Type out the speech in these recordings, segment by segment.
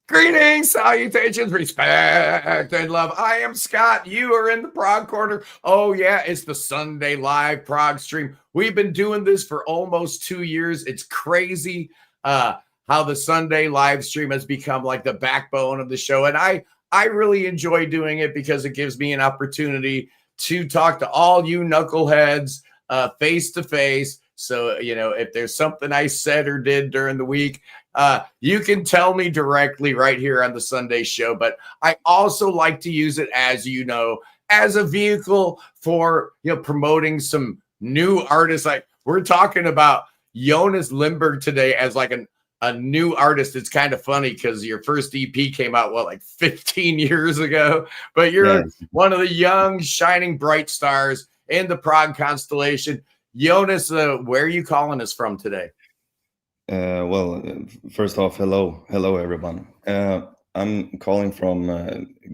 Greetings, salutations, respect, and love. I am Scott. You are in the Prog Corner. Oh, yeah, it's the Sunday live Prog stream. We've been doing this for almost 2 years. It's crazy how the Sunday live stream has become like the backbone of the show. And I really enjoy doing it because it gives me an opportunity to talk to all you knuckleheads face to face. So, if there's something I said or did during the week, you can tell me directly right here on the Sunday show. But I also like to use it, as you know, as a vehicle for promoting some new artists. Like we're talking about Jonas Lindberg today as like a new artist. It's kind of funny because your first EP came out like 15 years ago, but you're one of the young, shining, bright stars in the Prog constellation. Jonas, where are you calling us from today? Well, first off, hello everyone. I'm calling from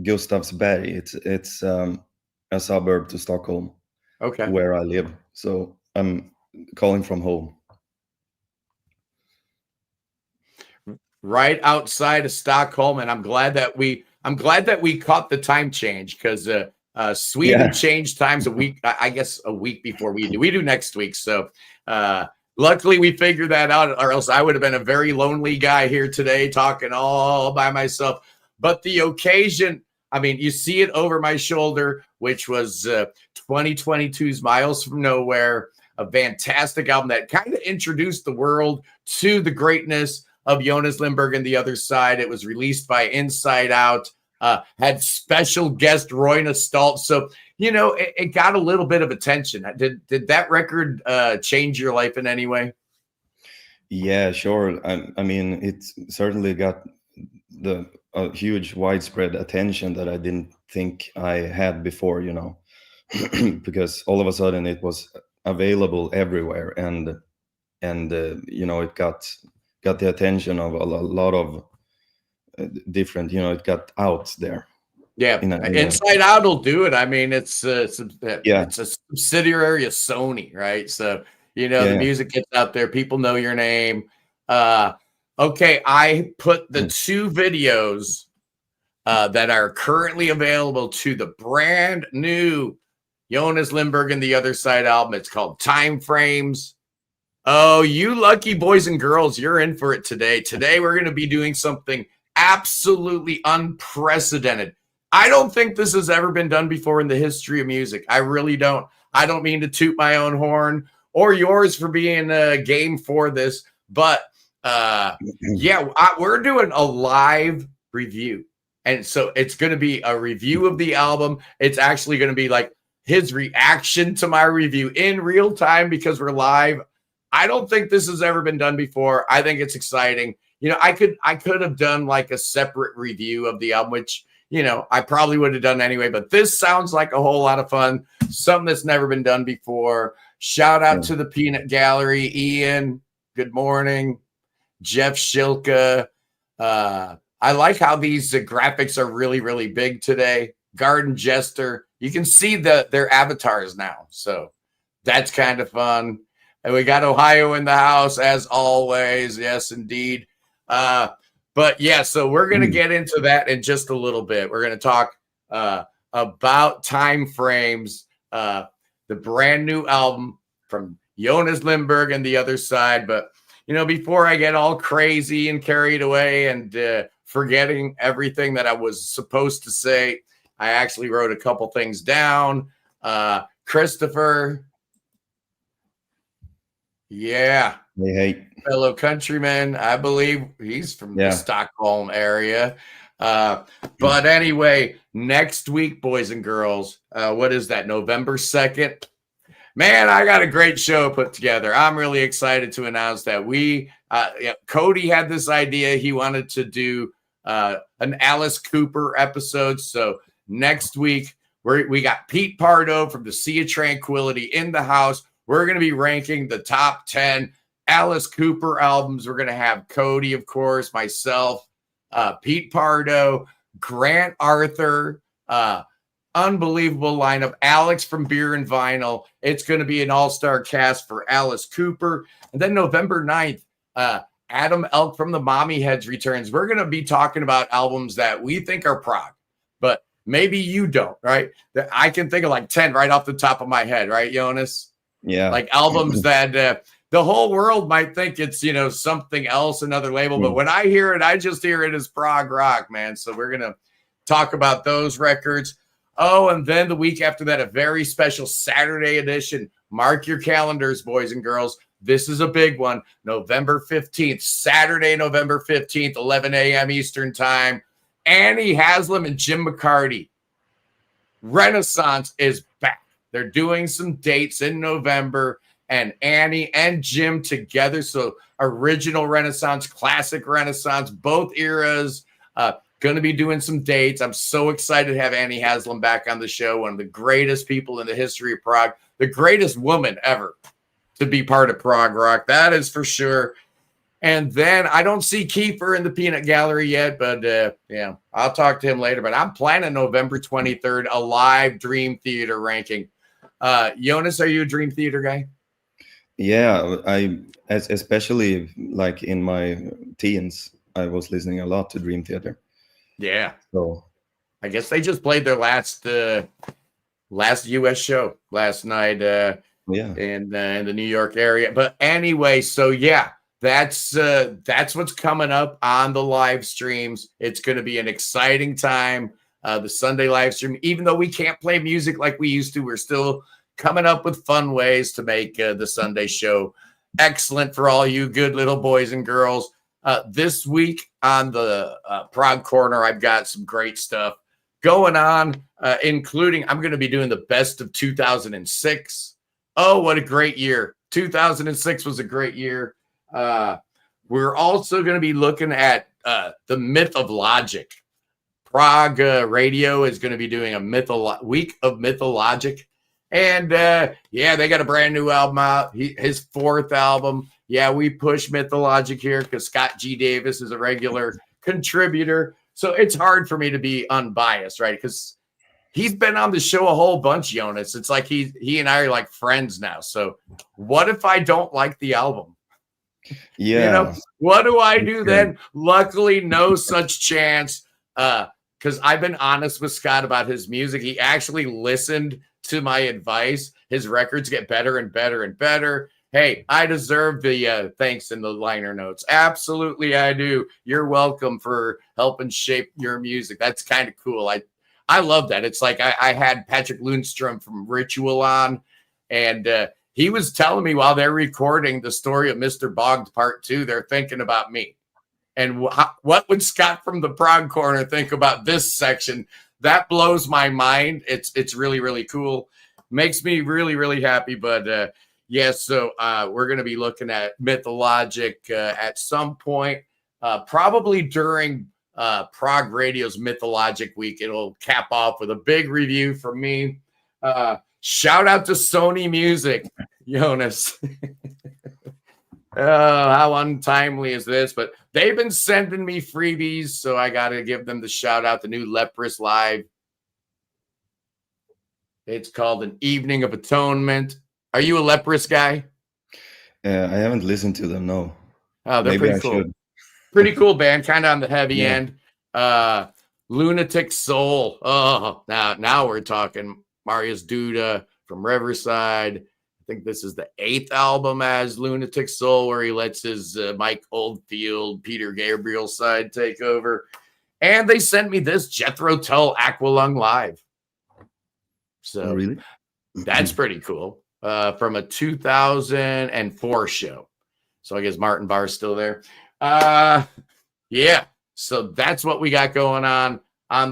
Gustavsberg. It's a suburb to Stockholm, where I live. So I'm calling from home. Right outside of Stockholm, and I'm glad that we caught the time change because Sweden changed times a week. I guess a week before we do. We do next week, so. Luckily, we figured that out, or else I would have been a very lonely guy here today talking all by myself. But the occasion, I mean, you see it over my shoulder, which was 2022's Miles from Nowhere, a fantastic album that kind of introduced the world to the greatness of Jonas Lindberg and the Other Side. It was released by Inside Out, had special guest Roy Stoltz. So, it got a little bit of attention. Did that record change your life in any way? Yeah, sure. I mean, it certainly got a huge widespread attention that I didn't think I had before, because all of a sudden it was available everywhere, and it got the attention of a lot of different, it got out there. Yeah, Inside Out will do it. I mean, it's a subsidiary of Sony, right? So the music gets out there. People know your name. Okay, I put the two videos that are currently available to the brand new Jonas Lindberg and the Other Side album. It's called Time Frames. Oh, you lucky boys and girls, you're in for it today. Today we're going to be doing something absolutely unprecedented. I don't think this has ever been done before in the history of music. I really don't. I don't mean to toot my own horn or yours for being game for this, but we're doing a live review. And so it's going to be a review of the album. It's actually going to be like his reaction to my review in real time because we're live. I don't think this has ever been done before. I think it's exciting. I could have done like a separate review of the album, which I probably would have done anyway, but this sounds like a whole lot of fun. Something that's never been done before. Shout out to the Peanut Gallery. Ian, good morning. Jeff Shilka. I like how these graphics are really, really big today. Garden Jester. You can see their avatars now. So that's kind of fun. And we got Ohio in the house, as always. Yes, indeed. But yeah, so we're going to get into that in just a little bit. We're going to talk about Time Frames, the brand new album from Jonas Lindberg and the Other Side. But, before I get all crazy and carried away and forgetting everything that I was supposed to say, I actually wrote a couple things down. Christopher. Yeah. Hey. Fellow countryman. I believe he's from the Stockholm area. But anyway, next week, boys and girls, what is that, November 2nd? Man, I got a great show put together. I'm really excited to announce that Cody had this idea. He wanted to do an Alice Cooper episode. So next week, we got Pete Pardo from the Sea of Tranquility in the house. We're going to be ranking the top 10 Alice Cooper albums. We're going to have Cody, of course, myself, Pete Pardo, Grant Arthur, unbelievable lineup. Alex from Beer and Vinyl. It's going to be an all-star cast for Alice Cooper. And then November 9th, Adam Elk from the Mommy Heads returns. We're going to be talking about albums that we think are prog, but maybe you don't, right? That I can think of like 10 right off the top of my head, right, Jonas? Yeah. Like albums that the whole world might think it's, something else, another label. But when I hear it, I just hear it as prog rock, man. So we're going to talk about those records. Oh, and then the week after that, a very special Saturday edition. Mark your calendars, boys and girls. This is a big one. November 15th, Saturday, November 15th, 11 a.m. Eastern time. Annie Haslam and Jim McCarty. Renaissance is back. They're doing some dates in November, and Annie and Jim together. So original Renaissance, classic Renaissance, both eras. Going to be doing some dates. I'm so excited to have Annie Haslam back on the show. One of the greatest people in the history of prog, the greatest woman ever to be part of prog rock. That is for sure. And then I don't see Kiefer in the Peanut Gallery yet, but yeah, I'll talk to him later. But I'm planning November 23rd, a live Dream Theater ranking. Jonas, are you a Dream Theater guy? Yeah, especially like in my teens, I was listening a lot to Dream Theater. Yeah. So I guess they just played their last U.S. show last night in the New York area. But anyway, so yeah, that's what's coming up on the live streams. It's going to be an exciting time. The Sunday live stream, even though we can't play music like we used to, we're still coming up with fun ways to make the Sunday show excellent for all you good little boys and girls. This week on the Prog Corner, I've got some great stuff going on, including I'm going to be doing the best of 2006. Oh, what a great year. 2006 was a great year. We're also going to be looking at the myth of Logic. Prog Radio is going to be doing a week of Mythologic. And yeah, they got a brand new album out, his fourth album. Yeah, we push Mythologic here because Scott G. Davis is a regular contributor. So it's hard for me to be unbiased, right? Because he's been on the show a whole bunch, Jonas. It's like he and I are like friends now. So what if I don't like the album? yeah, What do I do then? Luckily, no such chance. Because I've been honest with Scott about his music. He actually listened to my advice. His records get better and better and better. Hey, I deserve the thanks in the liner notes. Absolutely, I do. You're welcome for helping shape your music. That's kind of cool. I love that. It's like I had Patrick Lundstrom from Ritual on, and he was telling me while they're recording the story of Mr. Boggs Part 2, they're thinking about me. And what would Scott from the Prog Corner think about this section? That blows my mind. It's really, really cool. Makes me really, really happy. But yeah, so we're going to be looking at Mythologic at some point, probably during Prog Radio's Mythologic Week. It'll cap off with a big review from me. Shout out to Sony Music, Jonas. How untimely is this? But they've been sending me freebies, so I got to give them the shout out. The new Leprous Live. It's called An Evening of Atonement. Are you a Leprous guy? I haven't listened to them. No. Oh, they're Maybe pretty I cool. should. Pretty cool band, kind of on the heavy end. Lunatic Soul. Oh, now we're talking. Marius Duda from Riverside. I think this is the 8th album as Lunatic Soul, where he lets his Mike Oldfield, Peter Gabriel side take over. And they sent me this Jethro Tull Aqualung Live. So Oh, really? that's pretty cool. From a 2004 show. So I guess Martin Barr's still there. Yeah. So that's what we got going on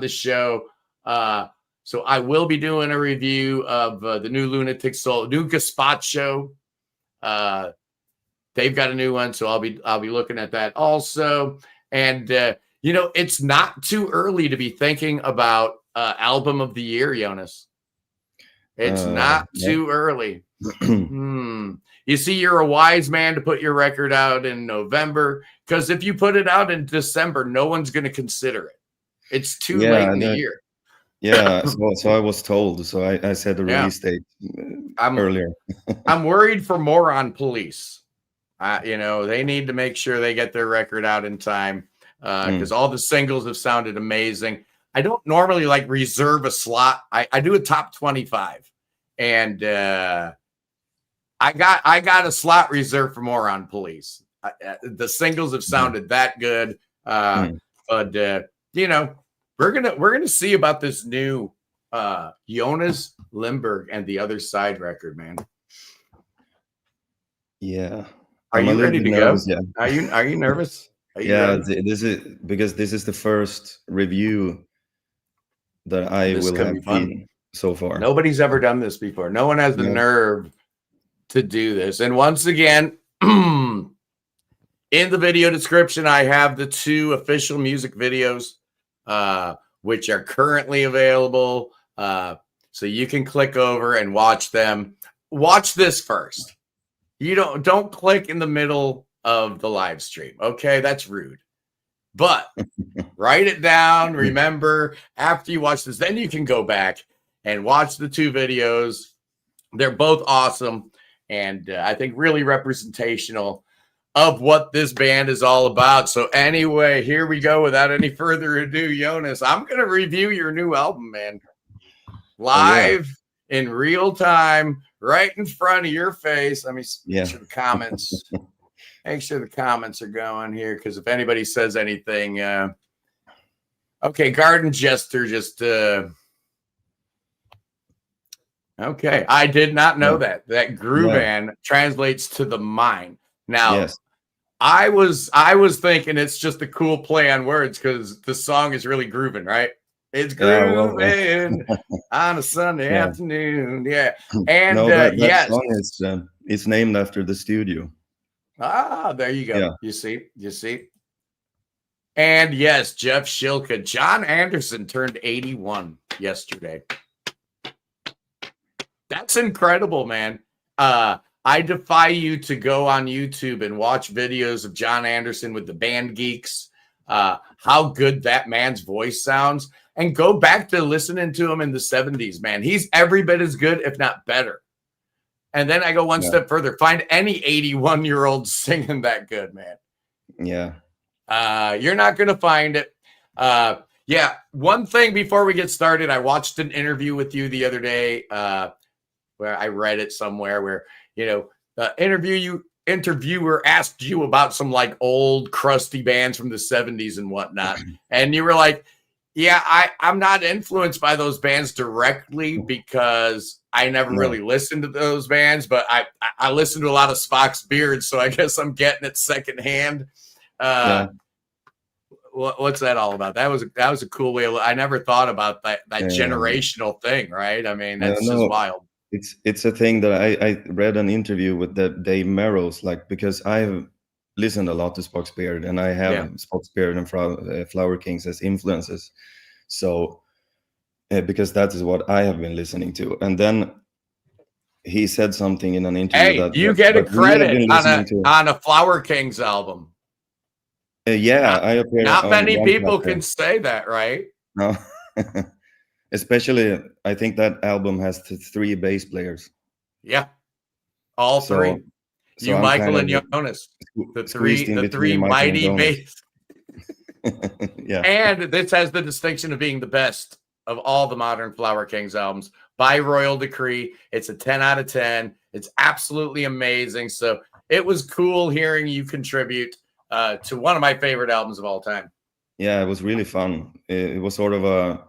the show. So I will be doing a review of the new Lunatic Soul, new Gaspot show. They've got a new one, so I'll be looking at that also. And it's not too early to be thinking about album of the year, Jonas. It's not too early. You see, you're a wise man to put your record out in November, because if you put it out in December, no one's going to consider it. It's too late in the year. Yeah, so I was told. So I said the release date earlier. I'm worried for Moron Police. You know, they need to make sure they get their record out in time because all the singles have sounded amazing. I don't normally like reserve a slot. I do a top 25, and I got a slot reserved for Moron Police. The singles have sounded that good, but you know, we're gonna see about this new Jonas, Lindberg, and the Other Side record, man. Yeah. Are you ready to nervous, go? Yeah. Are you nervous? Are you Yeah, ready? this is the first review that I This will could have be fun. seen so far. Nobody's ever done this before. No one has the nerve to do this. And once again, in the video description, I have the 2 official music videos, which are currently available. So you can click over and watch them. Watch this first. You don't click in the middle of the live stream. Okay, that's rude. But write it down. Remember, after you watch this, then you can go back and watch the 2 videos. They're both awesome, and I think really representational of what this band is all about. So anyway, here we go. Without any further ado, Jonas, I'm going to review your new album, man. Live in real time, right in front of your face. Let me make sure the comments. Make sure the comments are going here, because if anybody says anything, okay, Garden Jester just okay. I did not know that Groovan translates to the mind. Now, I was thinking it's just a cool play on words because the song is really grooving, right? It's grooving on a Sunday afternoon. Yeah. And no, that song is named after the studio. Ah, there you go. Yeah. You see. And yes, Jeff Shilka, John Anderson turned 81 yesterday. That's incredible, man. I defy you to go on YouTube and watch videos of John Anderson with the Band Geeks, how good that man's voice sounds, and go back to listening to him in the 70s, man. He's every bit as good, if not better. And then I go one step further. Find any 81-year-old singing that good, man. Yeah. You're not going to find it. Yeah. One thing before we get started, I watched an interview with you the other day where I read it somewhere where, you know, the interviewer asked you about some like old crusty bands from the 70s and whatnot. And you were like, yeah, I'm not influenced by those bands directly because I never really listened to those bands, but I listened to a lot of Spock's Beard, so I guess I'm getting it secondhand. What's that all about? That was a cool way. I never thought about that generational thing, right? I mean, that's just wild. It's a thing that I read an interview with Dave Merrill's, like, because I've listened a lot to Spock's Beard, and I have Spock's Beard and Flower Kings as influences. So because that is what I have been listening to. And then he said something in an interview that you get a credit on a Flower Kings album. I appear. Not many people can say that, right? No. Especially, I think that album has 3 bass players. Yeah, all 3. So Michael, and Jonas, the three mighty bass. Yeah, and this has the distinction of being the best of all the modern Flower Kings albums by royal decree. It's a 10 out of 10. It's absolutely amazing. So it was cool hearing you contribute to one of my favorite albums of all time. Yeah, it was really fun. It was sort of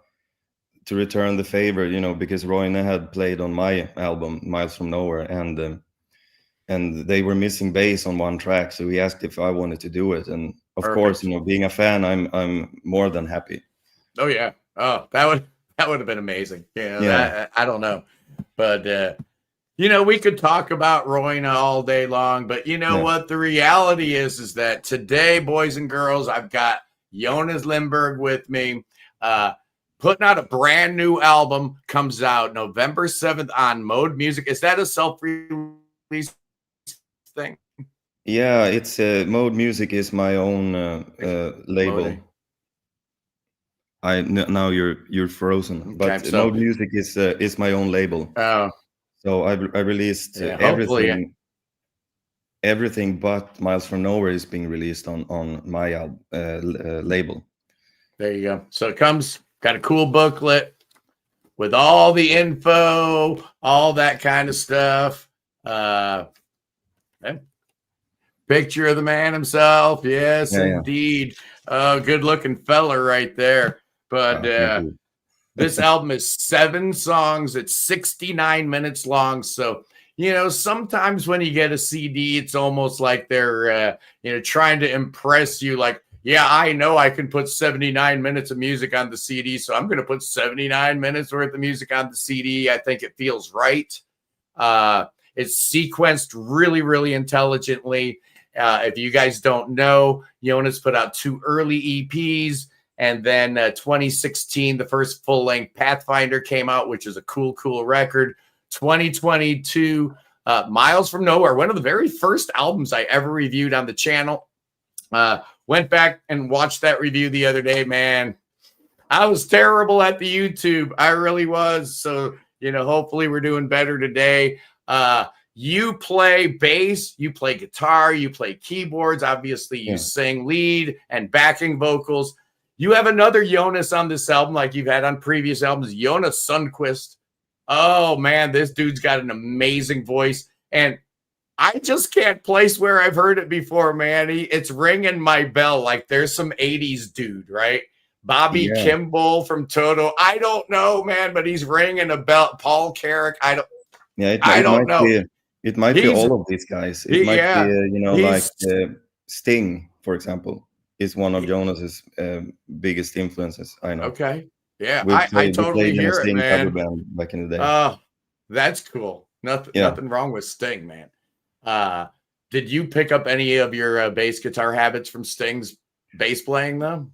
to return the favor, you know, because Royne had played on my album Miles from Nowhere, and they were missing bass on one track, so he asked if I wanted to do it, and of course, you know, being a fan, I'm more than happy. Oh yeah, that would have been amazing. I don't know, but you know, we could talk about Royne all day long, but you know what the reality is that today, boys and girls, I've got Jonas Lindberg with me, putting out a brand new album. Comes out November 7th on Mode Music. Is that a self-release thing? Yeah, it's Mode Music is my own label. Now you're frozen, but so, Mode Music is my own label. Oh, so I released everything. everything but Miles from Nowhere is being released on my label. There you go. So it comes, got a cool booklet with all the info, all that kind of stuff. Picture of the man himself. Yes, Yeah, indeed. Good looking fella right there. But this album is 7 songs. It's 69 minutes long. So, you know, sometimes when you get a CD, it's almost like they're, you know, trying to impress you. Like, yeah, I know I can put 79 minutes of music on the CD, so I'm going to put 79 minutes worth of music on the CD. I think it feels right. It's sequenced really, really intelligently. If you guys don't know, Jonas put out 2 early EPs, and then 2016, the first full-length Pathfinder came out, which is a cool, cool record. 2022, Miles from Nowhere, one of the very first albums I ever reviewed on the channel. Went back and watched that review the other day, man. I was terrible at the YouTube. I really was. So, you know, hopefully we're doing better today. You play bass, you play guitar, you play keyboards. Obviously, you sing lead and backing vocals. You have another Jonas on this album like you've had on previous albums, Jonas Sundquist. Oh, man, this dude's got an amazing voice. And I just can't place where I've heard it before, man. It's ringing my bell. Like there's some 80s dude, right? Bobby Kimball from Toto. I don't know, man, but he's ringing a bell. Paul Carrick. I don't know. It might be all of these guys. It might be, you know, like Sting, for example, is one of Jonas's biggest influences. I know. Okay. Yeah, I totally hear it, man. Band back in the day. Oh, that's cool. Nothing wrong with Sting, man. Did you pick up any of your bass guitar habits from Sting's bass playing, though?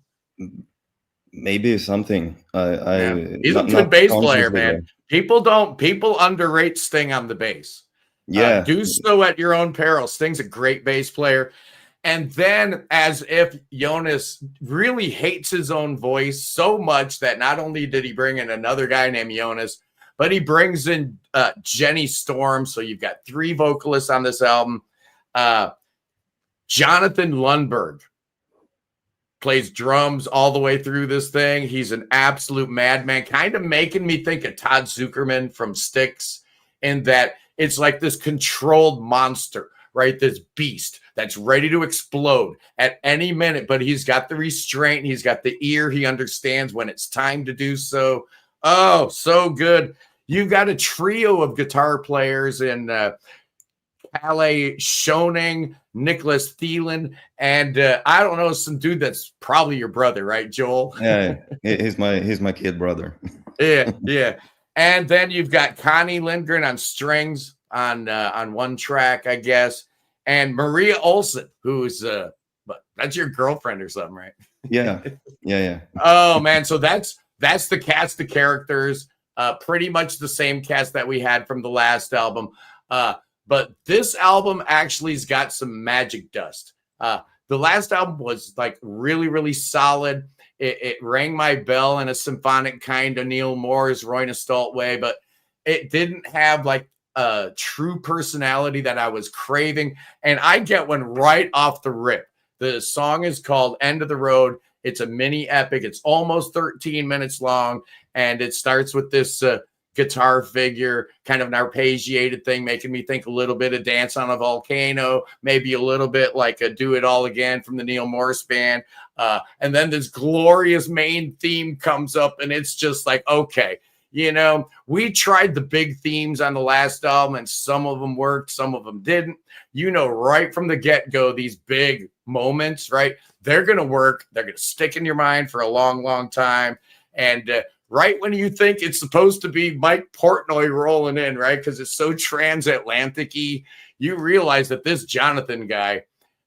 Maybe something. He's a good bass player, man. People underrate Sting on the bass. Yeah. Do so at your own peril. Sting's a great bass player. And then, as if Jonas really hates his own voice so much that not only did he bring in another guy named Jonas, but he brings in Jenny Storm. So you've got 3 vocalists on this album. Jonathan Lindberg plays drums all the way through this thing. He's an absolute madman, kind of making me think of Todd Zuckerman from Styx, in that it's like this controlled monster, right? This beast that's ready to explode at any minute, but he's got the restraint. He's got the ear. He understands when it's time to do so. Oh, so good. You've got a trio of guitar players in Kalle Schoening, Nicholas Thielen, and I don't know, some dude that's probably your brother, right, Joel? Yeah, he's my kid brother. Yeah. And then you've got Connie Lindgren on strings on one track, I guess, and Maria Olsen, who's that's your girlfriend or something, right? Yeah. Oh man, so that's the cast of characters. Pretty much the same cast that we had from the last album. But this album actually's got some magic dust. The last album was like really, really solid. It rang my bell in a symphonic kind of Neil Moore's Roy Stolt way, but it didn't have like a true personality that I was craving. And I get one right off the rip. The song is called End of the Road. It's a mini epic. It's almost 13 minutes long. And it starts with this guitar figure, kind of an arpeggiated thing, making me think a little bit of Dance on a Volcano, maybe a little bit like a Do It All Again from the Neil Morris Band. And then this glorious main theme comes up, and it's just like, okay, you know, we tried the big themes on the last album, and some of them worked, some of them didn't. You know, right from the get-go, these big moments, right? They're going to work. They're going to stick in your mind for a long, long time. And right when you think it's supposed to be Mike Portnoy rolling in, right? Because it's so transatlantic-y, you realize that this Jonathan guy,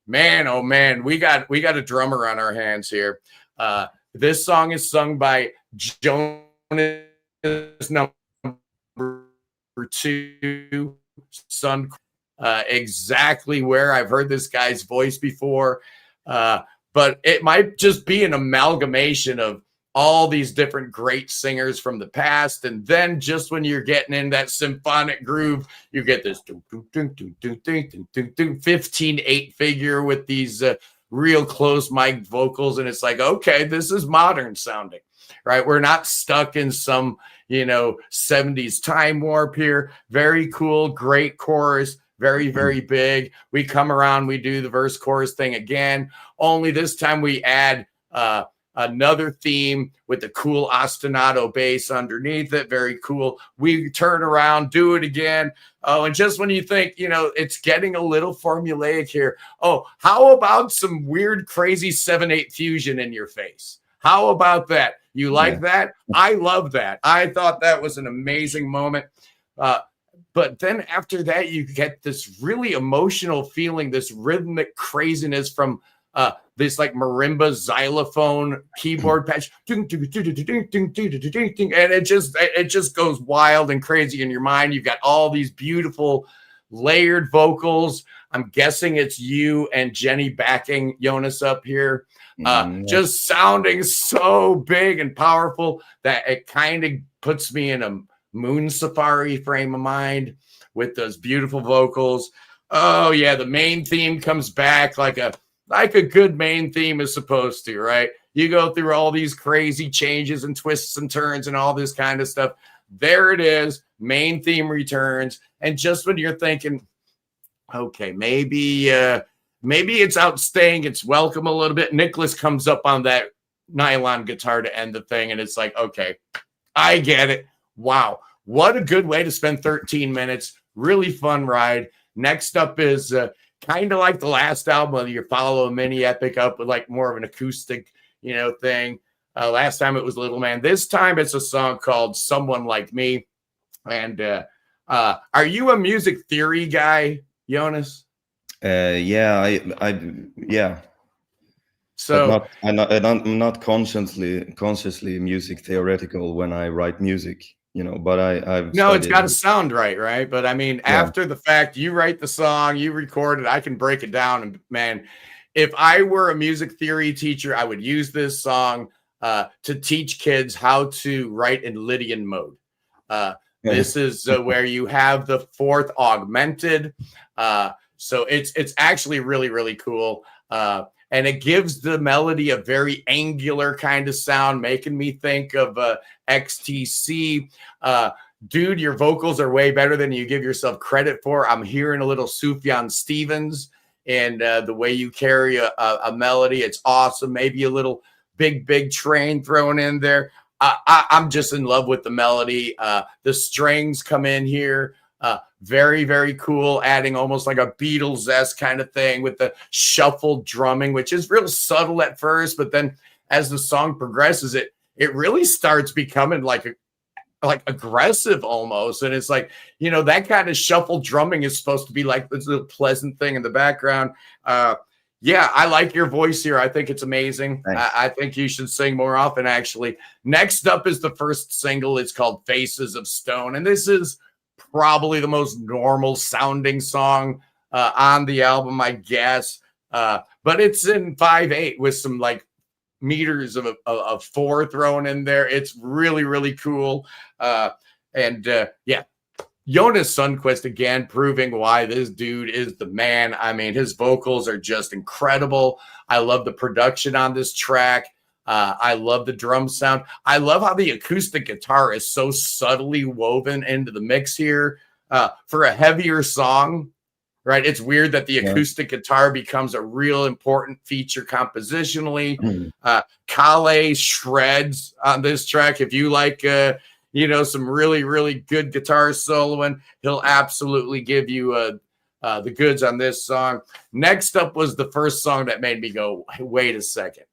man, oh man, we got a drummer on our hands here. This song is sung by Jonas number 2, son. Exactly where I've heard this guy's voice before, but it might just be an amalgamation of all these different great singers from the past. And then just when you're getting in that symphonic groove, you get this 15/8 figure with these real close mic vocals. And it's like, okay, this is modern sounding, right? We're not stuck in some, 70s time warp here. Very cool, great chorus, very, very big. We come around, we do the verse chorus thing again, only this time we add another theme with the cool ostinato bass underneath it. Very cool. We turn around, do it again. Oh, and just when you think, it's getting a little formulaic here. Oh, how about some weird, crazy 7/8 fusion in your face? How about that? You like that? I love that. I thought that was an amazing moment. But then after that, you get this really emotional feeling, this rhythmic craziness from this like marimba xylophone keyboard patch, and it just goes wild and crazy in your mind. You've got all these beautiful layered vocals. I'm guessing it's you and Jenny backing Jonas up here, just sounding so big and powerful that it kind of puts me in a Moon Safari frame of mind with those beautiful vocals. Oh yeah, the main theme comes back like a good main theme is supposed to, right? You go through all these crazy changes and twists and turns and all this kind of stuff. There it is. Main theme returns. And just when you're thinking, okay, maybe it's outstaying, it's welcome a little bit, Nicholas comes up on that nylon guitar to end the thing. And it's like, okay, I get it. Wow. What a good way to spend 13 minutes. Really fun ride. Next up is kind of like the last album, whether you follow a mini epic up with like more of an acoustic, thing. Last time it was Little Man. This time it's a song called Someone Like Me. And are you a music theory guy, Jonas? Yeah. So I'm not consciously music theoretical when I write music. But I've no, it's got to sound right? But I mean, after the fact, you write the song, you record it, I can break it down. And man, if I were a music theory teacher, I would use this song to teach kids how to write in Lydian mode. This is where you have the fourth augmented. So it's actually really, really cool. And it gives the melody a very angular kind of sound, making me think of XTC. Dude, your vocals are way better than you give yourself credit for. I'm hearing a little Sufjan Stevens and the way you carry a melody. It's awesome. Maybe a little big train thrown in there. I'm just in love with the melody. The strings come in here. Very, very cool, adding almost like a Beatles-esque kind of thing with the shuffled drumming, which is real subtle at first, but then as the song progresses, it really starts becoming like aggressive almost. And it's like, that kind of shuffled drumming is supposed to be like this little pleasant thing in the background. Yeah, I like your voice here. I think it's amazing. I think you should sing more often, actually. Next up is the first single. It's called Faces of Stone, and this is probably the most normal sounding song on the album, I guess. But it's in 5/8 with some like meters of 4 thrown in there. It's really, really cool. Jonas Sundquist again, proving why this dude is the man. I mean, his vocals are just incredible. I love the production on this track. I love the drum sound. I love how the acoustic guitar is so subtly woven into the mix here for a heavier song, right? It's weird that the acoustic guitar becomes a real important feature compositionally. Kale shreds on this track. If you like, some really, really good guitar soloing, he'll absolutely give you the goods on this song. Next up was the first song that made me go, wait a second.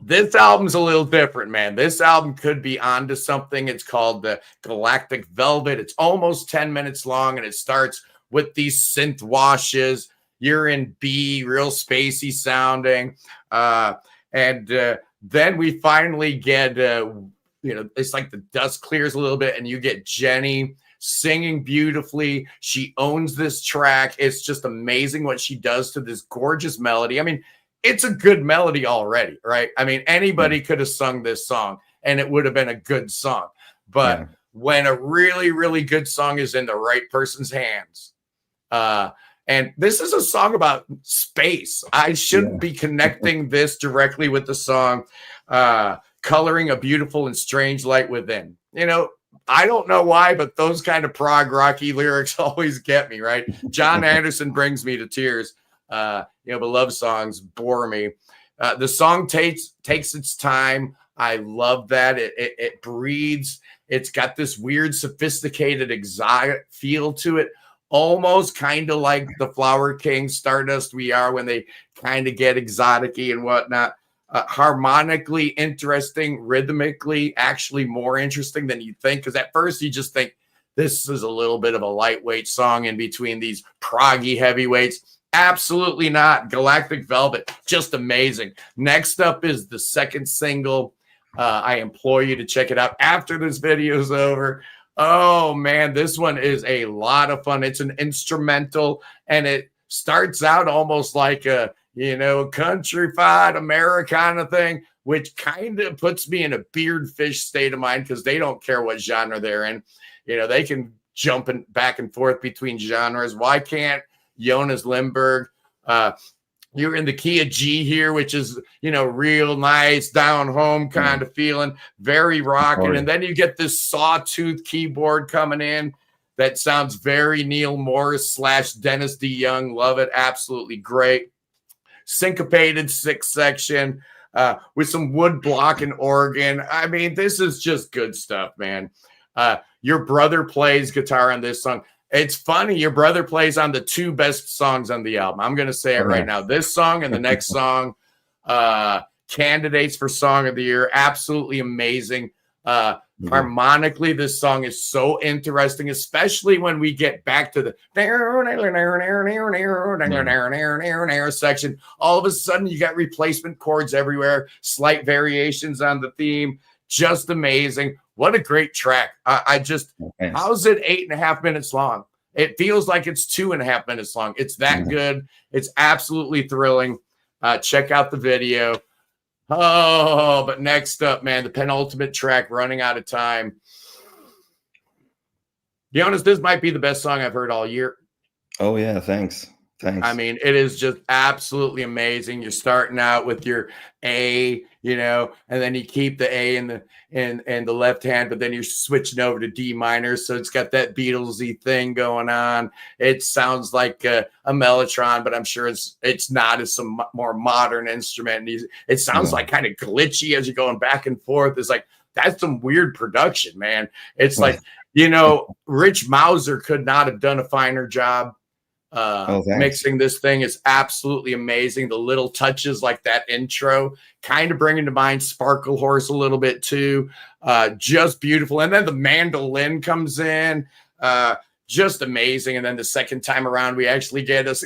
This album's a little different, man. This album could be onto something. It's called the Galactic Velvet. It's almost 10 minutes long, and it starts with these synth washes. You're in B, real spacey sounding. Then we finally get, it's like the dust clears a little bit, and you get Jenny singing beautifully. She owns this track. It's just amazing what she does to this gorgeous melody. I mean, it's a good melody already, right? I mean, anybody could have sung this song and it would have been a good song. But when a really, really good song is in the right person's hands, and this is a song about space. I shouldn't be connecting this directly with the song, Coloring a Beautiful and Strange Light Within. You know, I don't know why, but those kind of prog rocky lyrics always get me, right? John Anderson brings me to tears. But love songs bore me. The song takes its time. I love that. It breathes. It's got this weird, sophisticated, exotic feel to it. Almost kind of like the Flower King, Stardust We Are, when they kind of get exotic-y and whatnot. Harmonically interesting, rhythmically actually more interesting than you think. Because at first you just think this is a little bit of a lightweight song in between these proggy heavyweights. Absolutely not. Galactic Velvet, just amazing. Next up is the second single. I implore you to check it out after this video is over. Oh, man, this one is a lot of fun. It's an instrumental, and it starts out almost like a, countrified Americana thing, which kind of puts me in a beardfish state of mind because they don't care what genre they're in. They can jump back and forth between genres. Why can't Jonas Lindberg? You're in the key of G here, which is, real nice, down home kind of feeling, very rocking. And then you get this sawtooth keyboard coming in that sounds very Neil Morris / Dennis DeYoung. Love it. Absolutely great. Syncopated sixth section with some wood block and organ. I mean, this is just good stuff, man. Your brother plays guitar on this song. It's funny. Your brother plays on the two best songs on the album. I'm going to say it right now. This song and the next song, candidates for Song of the Year. Absolutely amazing. Harmonically, this song is so interesting, especially when we get back to the section. All of a sudden, you got replacement chords everywhere, slight variations on the theme. Just amazing. What a great track. How's it 8.5 minutes long? It feels like it's 2.5 minutes long. It's that good. It's absolutely thrilling. Check out the video. Oh, but next up, man, the penultimate track, Running Out of Time. Jonas, this might be the best song I've heard all year. Oh, yeah. Thanks. I mean, it is just absolutely amazing. You're starting out with your A, and then you keep the A in the left hand, but then you're switching over to D minor. So it's got that Beatlesy thing going on. It sounds like a mellotron, but I'm sure it's not. It's some more modern instrument. And it sounds like kind of glitchy as you're going back and forth. It's like, that's some weird production, man. It's like, Rich Mauser could not have done a finer job. Mixing this thing is absolutely amazing. The little touches like that intro kind of bringing to mind Sparkle Horse a little bit too. Just beautiful. And then the mandolin comes in, just amazing. And then the second time around, we actually get us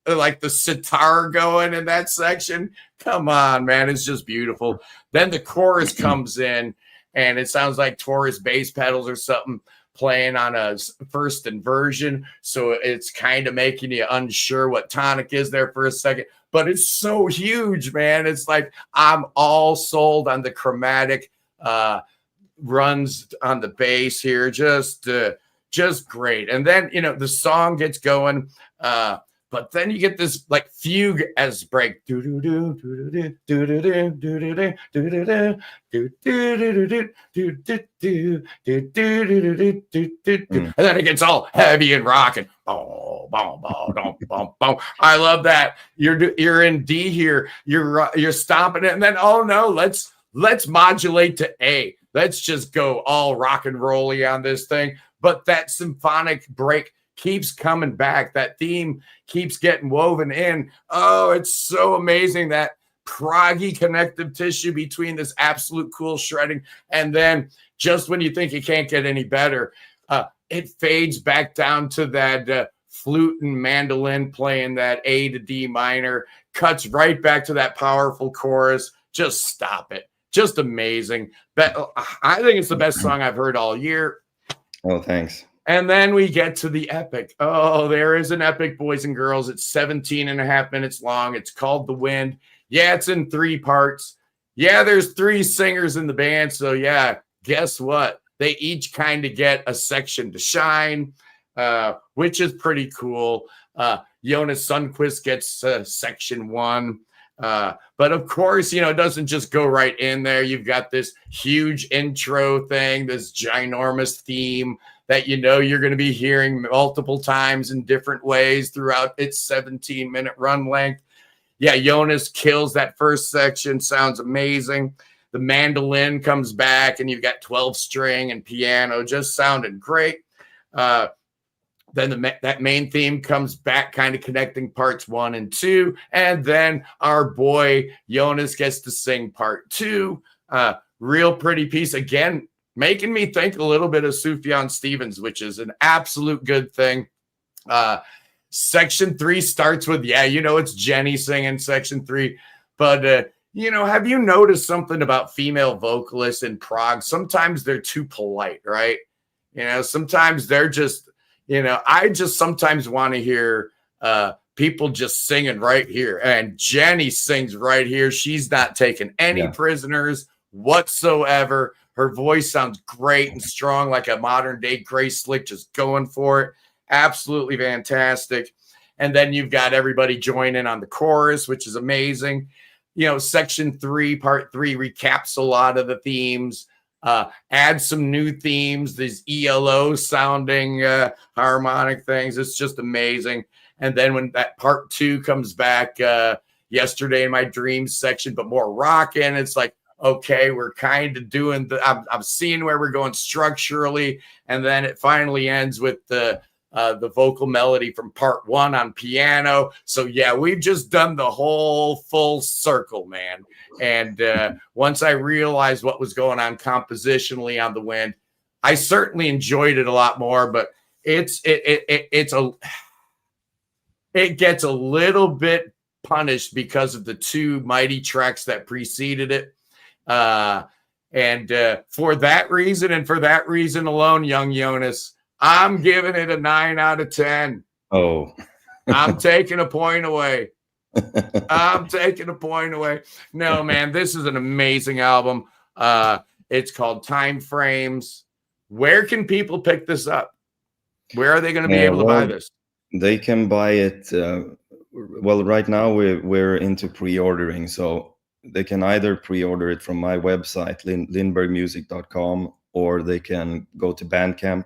like the sitar going in that section. Come on, man. It's just beautiful. Then the chorus comes in and it sounds like Taurus bass pedals or something playing on a first inversion, so it's kind of making you unsure what tonic is there for a second, but it's so huge, man. It's like I'm all sold on the chromatic runs on the bass here. Just great. And then the song gets going, but then you get this like fugue as break, and then it gets all heavy and rocking. I love that. You're in D here. You're stomping it, and then let's modulate to A. Let's just go all rock and rolly on this thing. But that symphonic break keeps coming back. That theme keeps getting woven in. Oh, it's so amazing, that proggy connective tissue between this absolute cool shredding. And then just when you think it can't get any better, it fades back down to that flute and mandolin playing that A to D minor, cuts right back to that powerful chorus. Just stop it. Just amazing. I think it's the best song I've heard all year. Oh, thanks. And then we get to the epic. Oh, there is an epic, boys and girls. It's 17.5 minutes long. It's called The Wind. Yeah, it's in 3 parts. Yeah, there's 3 singers in the band. So yeah, guess what? They each kind of get a section to shine, which is pretty cool. Jonas Sundquist gets section 1. But of course, it doesn't just go right in there. You've got this huge intro thing, this ginormous theme that you're going to be hearing multiple times in different ways throughout its 17-minute run length. Yeah, Jonas kills that first section. Sounds amazing. The mandolin comes back, and you've got 12-string and piano just sounding great. Then that main theme comes back, kind of connecting parts 1 and 2. And then our boy Jonas gets to sing part 2. Real pretty piece. Again, making me think a little bit of Sufjan Stevens, which is an absolute good thing. Section 3 starts with, it's Jenny singing section 3. But, have you noticed something about female vocalists in Prog? Sometimes they're too polite, right? Sometimes they're just, I just sometimes want to hear people just singing right here. And Jenny sings right here. She's not taking any prisoners whatsoever. Her voice sounds great and strong, like a modern day Grace Slick, just going for it. Absolutely fantastic. And then you've got everybody joining on the chorus, which is amazing. Section 3, part 3 recaps a lot of the themes. Add some new themes, these ELO sounding harmonic things. It's just amazing. And then when that part 2 comes back, Yesterday in My Dreams section, but more rockin', it's like, okay, we're kind of doing I'm seeing where we're going structurally. And then it finally ends with the vocal melody from part 1 on piano. So yeah, we've just done the whole full circle, man. And once I realized what was going on compositionally on The Wind, I certainly enjoyed it a lot more. But it gets a little bit punished because of the 2 mighty tracks that preceded it. And for that reason, and for that reason alone, young Jonas, I'm giving it a 9 out of 10. Oh, I'm taking a point away. I'm taking a point away. No, man, this is an amazing album. It's called Time Frames. Where can people pick this up? Where are they going to be able to buy this? They can buy it. Well, right now we're into pre-ordering, so they can either pre-order it from my website, lindbergmusic.com, or they can go to Bandcamp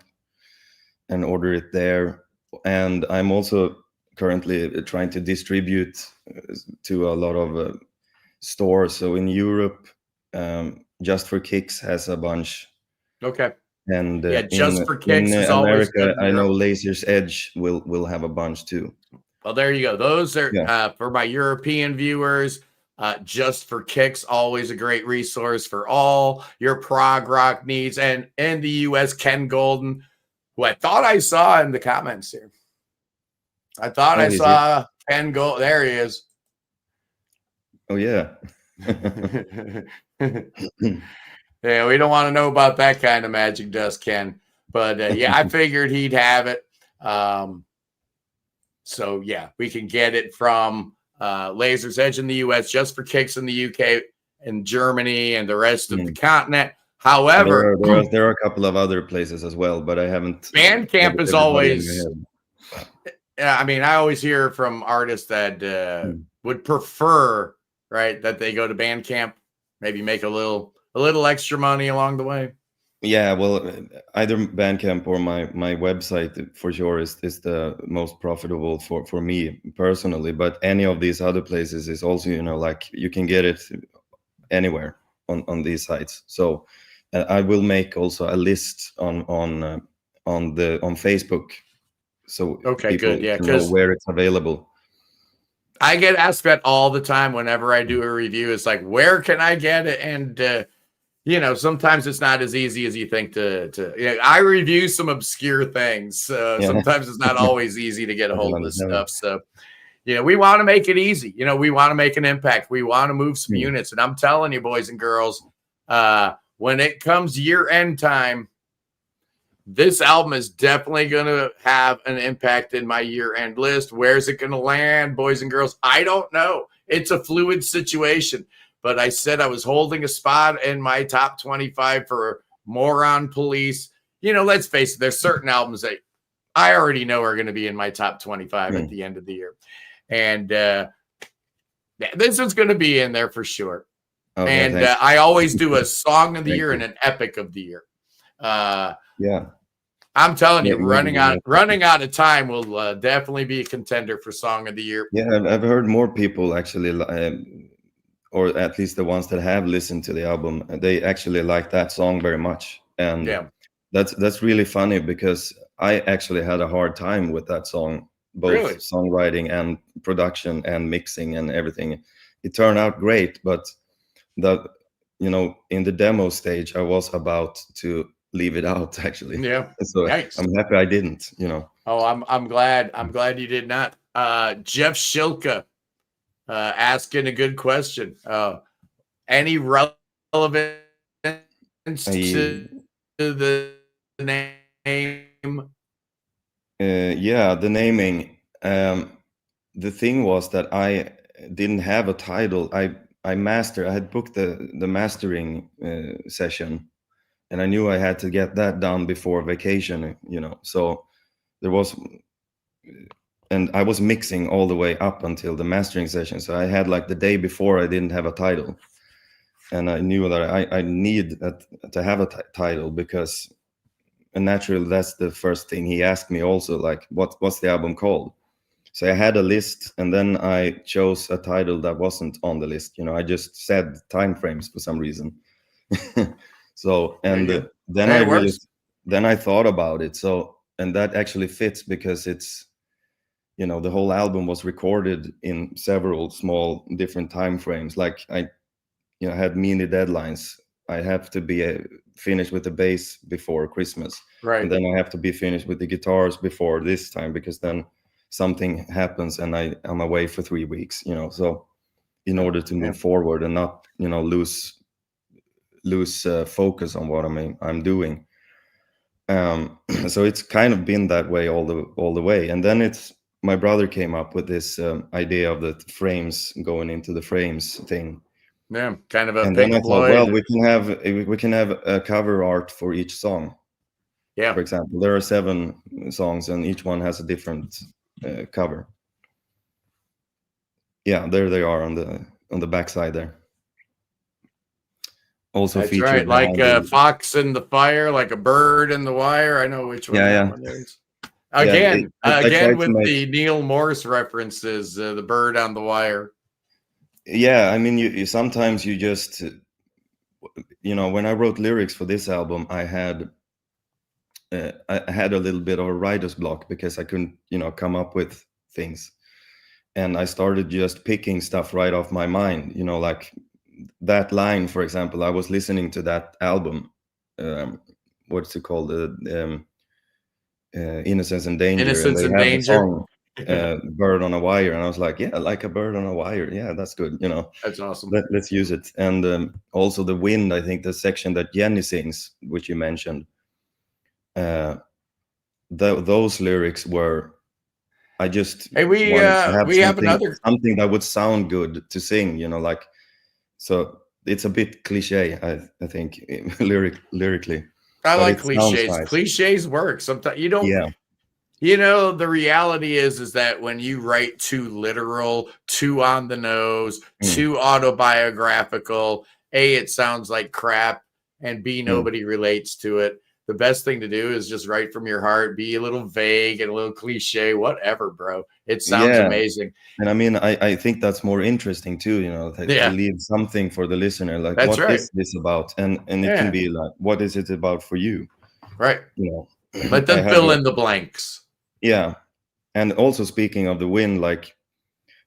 and order it there. And I'm also currently trying to distribute to a lot of stores. So in Europe, Just for Kicks has a bunch. Okay. And Just for Kicks is always good. I know Laser's Edge will have a bunch too. Well, there you go. Those are for my European viewers. Just for Kicks, always a great resource for all your prog rock needs. And in the US, Ken Golden, who I thought I saw in the comments here. I thought I saw Ken Golden. There he is. Oh, yeah. Yeah, we don't want to know about that kind of magic dust, Ken. But yeah, I figured he'd have it. So yeah, we can get it from Laser's Edge in the US, Just for Kicks in the UK and Germany and the rest of the continent. However, there are a couple of other places as well, but I haven't. Bandcamp is always. I mean, I always hear from artists that would prefer, right, that they go to Bandcamp, maybe make a little extra money along the way. Yeah, well, either Bandcamp or my website for sure is the most profitable for me personally. But any of these other places is also, like you can get it anywhere on these sites. So I will make also a list on Facebook. So okay, good, yeah, know where it's available. I get asked that all the time whenever I do a review. It's like, where can I get it? And sometimes it's not as easy as you think to I review some obscure things. Sometimes it's not always easy to get a hold of this stuff. So, we want to make it easy. We want to make an impact. We want to move some units. And I'm telling you, boys and girls, when it comes year-end time, this album is definitely going to have an impact in my year-end list. Where's it going to land, boys and girls? I don't know. it's a fluid situation. But I said I was holding a spot in my top 25 for Moron Police. You know, let's face it, there's certain albums that I already know are going to be in my top 25 at the end of the year. And this is going to be in there for sure. Okay, and I always do a song of the year and an epic of the year. Yeah. I'm telling you, running out of time will definitely be a contender for song of the year. Yeah, I've heard more people actually, or at least the ones that have listened to the album, they actually like that song very much. And that's really funny because I actually had a hard time with that song, both songwriting and production and mixing and everything. It turned out great, but in the demo stage, I was about to leave it out actually. Yeah. So I'm happy I didn't, Oh, I'm glad you did not. Jeff Shilka asking a good question. Any relevance to the name? Yeah, the naming. The thing was that I didn't have a title. I had booked the mastering session, and I knew I had to get that done before vacation, so there was, and I was mixing all the way up until the mastering session. So I had like the day before, I didn't have a title, and I knew that I need to have a title because naturally that's the first thing he asked me also, like what's the album called? So I had a list, and then I chose a title that wasn't on the list. I just said time frames for some reason. So, and then I thought about it. So, and that actually fits because it's, the whole album was recorded in several small different time frames. Like I had mini deadlines. I have to be finished with the bass before Christmas. Right. And then I have to be finished with the guitars before this time, because then something happens and I'm away for 3 weeks, so in order to move forward and not, lose focus on what I'm doing. So it's kind of been that way all the way. And then my brother came up with this idea of the frames going into the frames thing. Yeah, kind of a. And then I thought, well, we can have a cover art for each song. Yeah. For example, there are 7 songs, and each one has a different cover. Yeah, there they are on the backside there. Also that's featured, right, like a fox in the fire, like a bird in the wire. I know which one that one is. Again, with the Neil Morse references, the bird on the wire. Yeah, I mean, you sometimes you just, when I wrote lyrics for this album, I had a little bit of a writer's block because I couldn't, come up with things. And I started just picking stuff right off my mind, like that line, for example. I was listening to that album. What's it called? Innocence and Danger. Innocence and Danger. Song, Bird on a Wire. And I was like, yeah, like a bird on a wire. Yeah, that's good. That's awesome. Let's use it. And also The Wind, I think the section that Jenny sings, which you mentioned, those lyrics were, I just we have something that would sound good to sing, like, so it's a bit cliche, I think, lyrically. I like cliches. Nice. Cliches work. Sometimes you don't. Yeah. The reality is that when you write too literal, too on the nose, too autobiographical, A, it sounds like crap, and B, nobody relates to it. The best thing to do is just write from your heart, be a little vague and a little cliche, whatever, bro. It sounds amazing. And I mean, I think that's more interesting too, to leave something for the listener. Like, that's what is this about? And it can be like, what is it about for you? Right. Let them fill in the blanks. Yeah. And also, speaking of The Wind, like,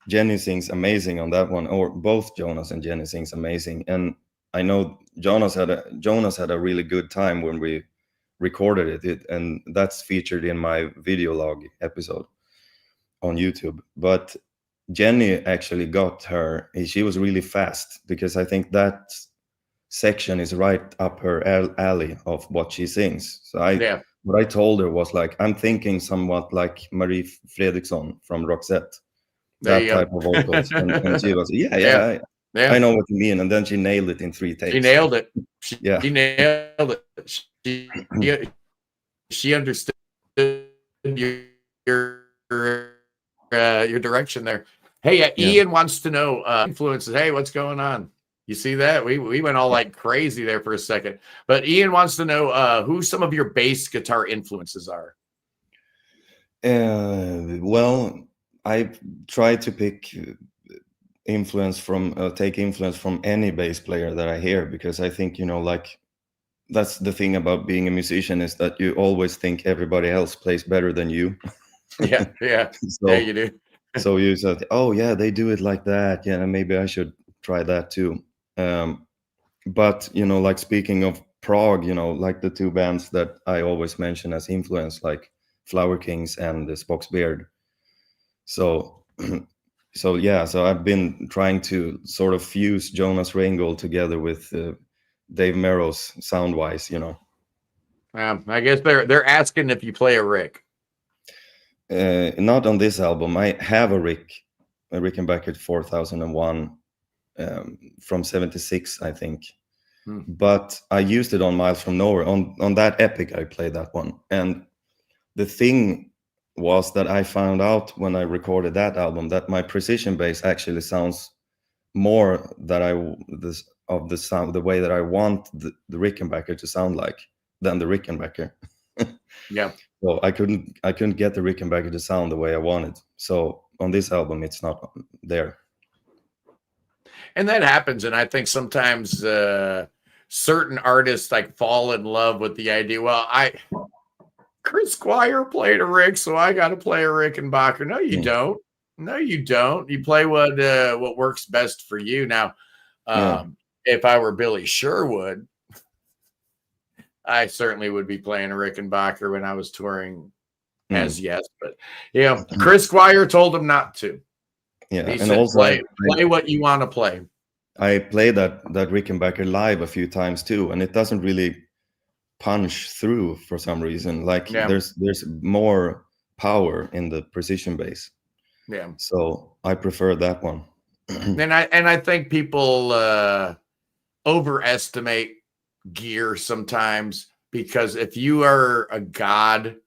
Jenny sings amazing on that one, or both Jonas and Jenny sings amazing. And I know Jonas had a really good time when we recorded it, and that's featured in my video log episode on YouTube. But Jenny actually she was really fast, because I think that section is right up her alley of what she sings. So what I told her was like, I'm thinking somewhat like Marie Fredriksson from Roxette. There that you type go. of vocals. And she was, yeah, Yeah. I know what you mean. And then she nailed it in 3 takes. She nailed it. She Yeah. nailed it. She understood your direction there. Hey, Ian wants to know influences. Hey, what's going on? You see that? We went all like crazy there for a second. But Ian wants to know who some of your bass guitar influences are. Well, I try to pick take influence from any bass player that I hear, because I think, you know, like, that's the thing about being a musician, is that you always think everybody else plays better than you. Yeah. So, yeah, you do. So you said, oh yeah, they do it like that. Yeah, maybe I should try that too. But, you know, like, speaking of Prog, you know, like the 2 bands that I always mention as influence, like Flower Kings and the Spock's Beard. So, so I've been trying to sort of fuse Jonas Reingold together with Dave Merrow's sound-wise, you know. I guess they're asking if you play a Rick. Not on this album. I have a Rickenbacker 4001 from 76, I think. But I used it on Miles from Nowhere. On that Epic, I played that one. And the thing was that I found out when I recorded that album that my precision bass actually sounds more of the sound, the way that I want the Rickenbacker to sound like, than the Rickenbacker. Yeah. So I couldn't get the Rickenbacker to sound the way I wanted. So on this album, it's not there. And that happens. And I think sometimes certain artists like fall in love with the idea. Well, Chris Squire played a Rick, so I got to play a Rickenbacker. No, you don't. No, you don't. You play what works best for you. Now, if I were Billy Sherwood, I certainly would be playing a Rickenbacker when I was touring as Yes. But, you know, Chris Squire told him not to. Yeah, he and said, also play what you want to play. I played that Rickenbacker live a few times too, and it doesn't really punch through for some reason. Like, there's more power in the precision bass. Yeah. So I prefer that one. and I think people overestimate gear sometimes, because if you are a god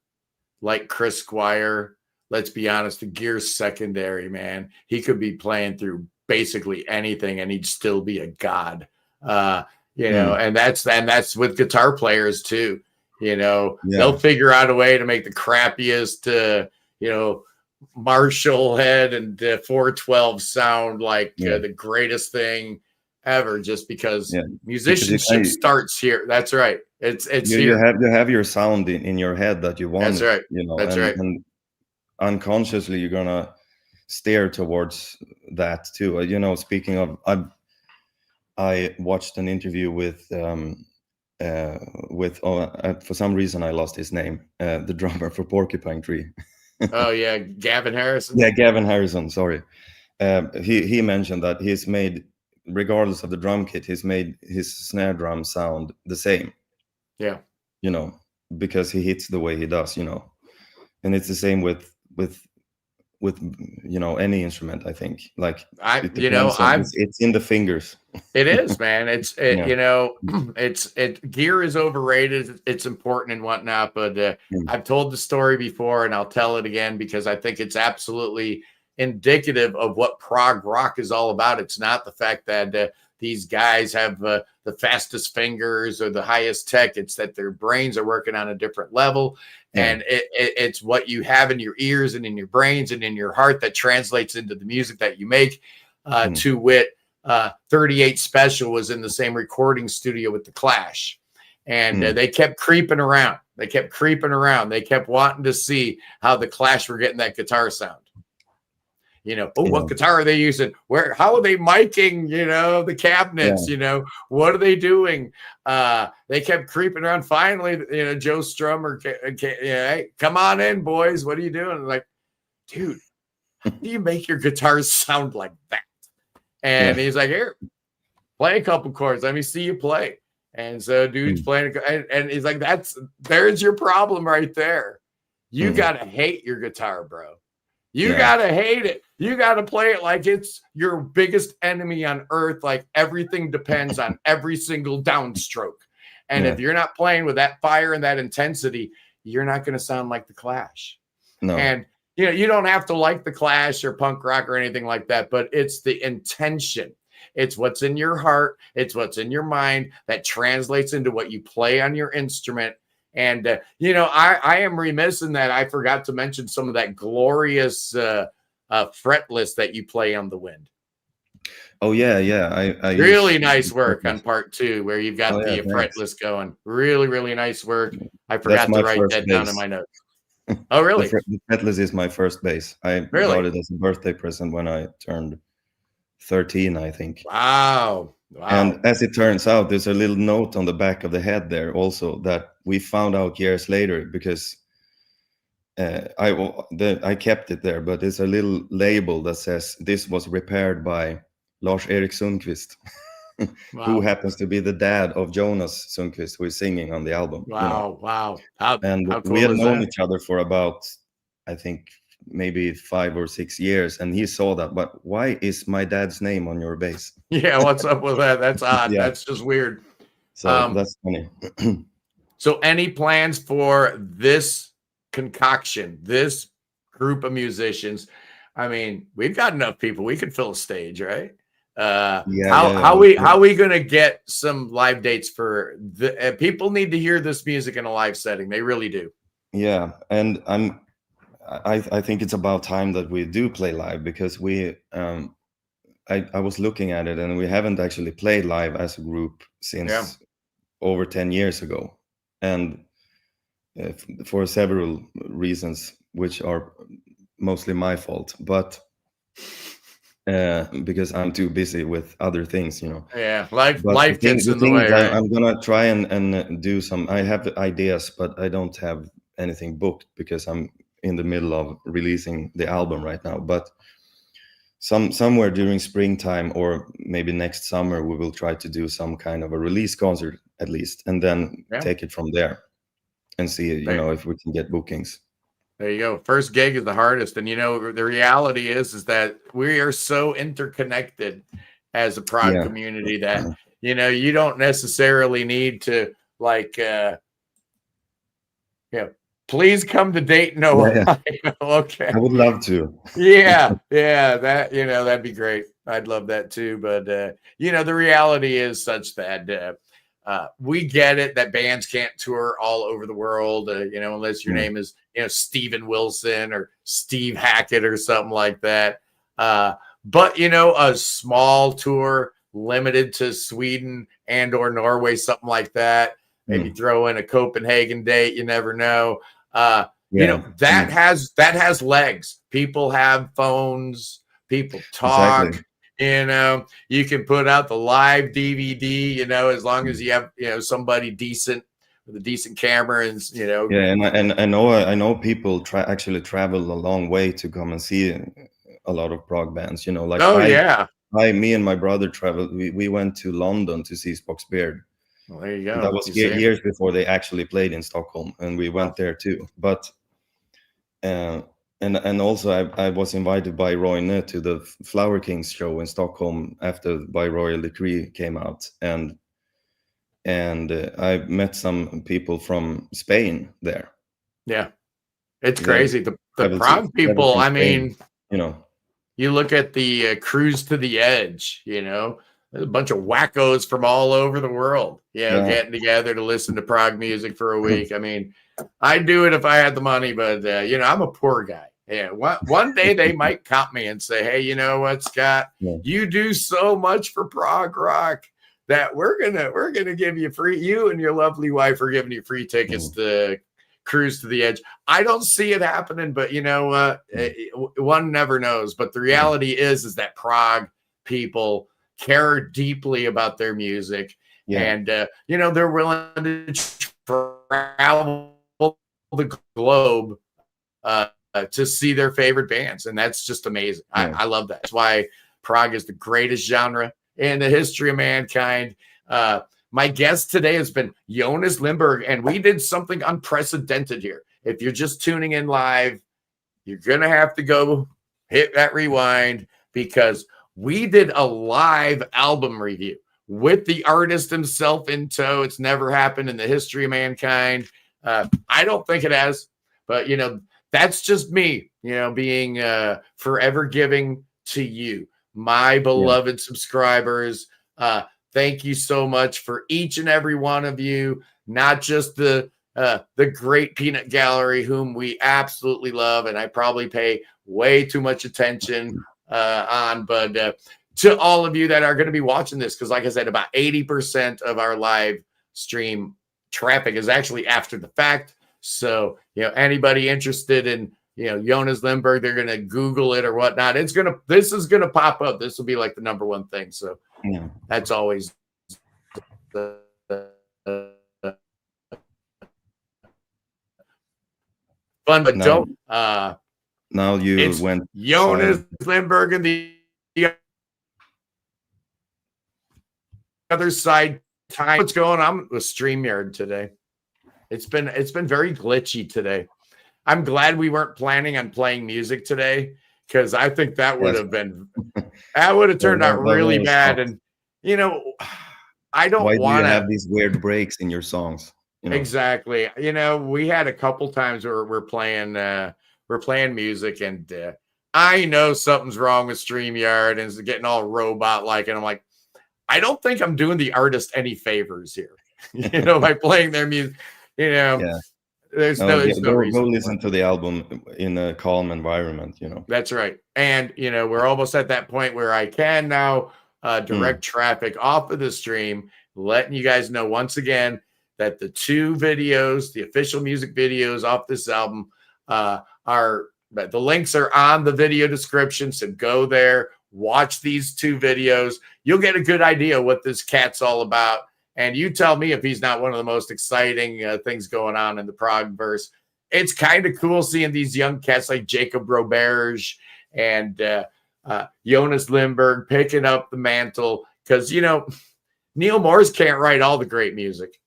like Chris Squire, let's be honest, the gear's secondary, man. He could be playing through basically anything and he'd still be a god. You know, and that's with guitar players too. You know, they'll figure out a way to make the crappiest you know, Marshall head and 412 sound like the greatest thing ever, just because musicianship starts here. That's right. It's you have your sound in your head that you want. That's right. You know, that's right. And unconsciously you're gonna steer towards that too. You know, speaking of, I watched an interview with for some reason I lost his name, the drummer for Porcupine Tree. Oh yeah, Gavin Harrison. Yeah, Gavin Harrison. Sorry. He mentioned that he's made, regardless of the drum kit, he's made his snare drum sound the same. Yeah. You know, because he hits the way he does. You know, and it's the same with you know, any instrument. I think, like, it's in the fingers. It is, man. You know, gear is overrated. It's important and whatnot, but I've told the story before and I'll tell it again because I think it's absolutely indicative of what prog rock is all about. It's not the fact that these guys have the fastest fingers or the highest tech. It's that their brains are working on a different level. And it's what you have in your ears and in your brains and in your heart that translates into the music that you make. To wit, 38 Special was in the same recording studio with the Clash. And they kept creeping around. They kept wanting to see how the Clash were getting that guitar sound. You know, what guitar are they using? How are they miking, you know, the cabinets, you know, what are they doing? They kept creeping around. Finally, you know, Joe Strummer, hey, come on in, boys. What are you doing? Like, dude, how do you make your guitars sound like that? And he's like, here, play a couple chords. Let me see you play. And so dude's playing, and he's like, there's your problem right there. You got to hate your guitar, bro. You got to hate it. You got to play it like it's your biggest enemy on earth. Like everything depends on every single downstroke. And if you're not playing with that fire and that intensity, you're not going to sound like the Clash. No. And, you don't have to like the Clash or punk rock or anything like that, but it's the intention. It's what's in your heart. It's what's in your mind that translates into what you play on your instrument. And, I am remiss in that I forgot to mention some of that glorious fretless that you play on the wind. Oh, yeah. I really nice work on part 2 where you've got the thanks. fretless going. Really, really nice work. I forgot to write that down in my notes. Oh, really? The fretless is my first bass. I got it as a birthday present when I turned 13, I think. Wow. And as it turns out, there's a little note on the back of the head there also that we found out years later, because I kept it there, but there's a little label that says this was repaired by Lars-Erik Sundqvist, who happens to be the dad of Jonas Sundqvist, who is singing on the album. Wow. How cool we had known each other for about, I think, maybe 5 or 6 years, and he saw that. But why is my dad's name on your bass? Yeah, what's up with that? That's odd. That's just weird. So that's funny. So any plans for this concoction, this group of musicians? I mean, we've got enough people. We could fill a stage, right? How we gonna get some live dates for the people? Need to hear this music in a live setting. They really do. Yeah, and I think it's about time that we do play live, because I was looking at it, and we haven't actually played live as a group since over 10 years ago, and for several reasons, which are mostly my fault, but because I'm too busy with other things, Yeah, life gets in the way. Right? I'm gonna try and do some. I have ideas, but I don't have anything booked because I'm in the middle of releasing the album right now. But somewhere during springtime or maybe next summer, we will try to do some kind of a release concert at least, and then take it from there and see, if we can get bookings. There you go. First gig is the hardest. And, the reality is that we are so interconnected as a prog community that, you don't necessarily need to please come to Dayton, Ohio. Okay. I would love to. Yeah. That'd be great. I'd love that too. But, the reality is such that we get it that bands can't tour all over the world, unless your name is, Steven Wilson or Steve Hackett or something like that. But, a small tour limited to Sweden and or Norway, something like that. Maybe throw in a Copenhagen date. You never know. That has legs. People have phones. People talk. Exactly. You can put out the live DVD, as long as you have, somebody decent with a decent camera and, Yeah. And I know people actually travel a long way to come and see a lot of prog bands, me and my brother traveled. We went to London to see Spock's Beard. Well, there you go. And that was years before they actually played in Stockholm, and we went there too. But, and also I was invited by Roine to the Flower Kings show in Stockholm after By Royal Decree came out, and I met some people from Spain there. Yeah, it's crazy. The prog people. I mean, you look at the Cruise to the Edge. There's a bunch of wackos from all over the world. Getting together to listen to prog music for a week. I mean, I'd do it if I had the money, but I'm a poor guy. Yeah, one day they might comp me and say, "Hey, you know what, Scott? You do so much for prog rock that we're gonna give you free. You and your lovely wife are giving you free tickets to Cruise to the Edge." I don't see it happening, but one never knows. But the reality is that prog people care deeply about their music, and they're willing to travel the globe to see their favorite bands, and that's just amazing. I love that. That's why prog is the greatest genre in the history of mankind. My guest today has been Jonas Lindberg, and we did something unprecedented here. If you're just tuning in live, you're going to have to go hit that rewind, because we did a live album review with the artist himself in tow. It's never happened in the history of mankind. I don't think it has, but that's just me, being forever giving to you, my beloved subscribers. Thank you so much for each and every one of you, not just the great Peanut Gallery, whom we absolutely love, and I probably pay way too much attention on, but to all of you that are going to be watching this, because like I said, about 80% of our live stream traffic is actually after the fact. So, anybody interested in, Jonas Lindberg, they're going to Google it or whatnot. This is going to pop up. This will be like the number one thing. So that's always fun, but now you went Jonas Lindberg and the other side time. What's going on with StreamYard today? It's been very glitchy today. I'm glad we weren't planning on playing music today, because I think that would have been turned out really bad. And I don't want to have these weird breaks in your songs. Exactly. We had a couple times where we're playing music, and I know something's wrong with StreamYard and it's getting all robot like, and I'm like, I don't think I'm doing the artist any favors here, by playing their music. There's no reason. Go listen to the album in a calm environment. That's right. And we're almost at that point where I can now direct traffic off of the stream, letting you guys know once again that the two videos, the official music videos off this album, the links are on the video description. So go there, watch these two videos. You'll get a good idea what this cat's all about. And you tell me if he's not one of the most exciting things going on in the prog verse. It's kind of cool seeing these young cats like Jacob Roberge and Jonas Lindberg picking up the mantle, because, Neil Morris can't write all the great music.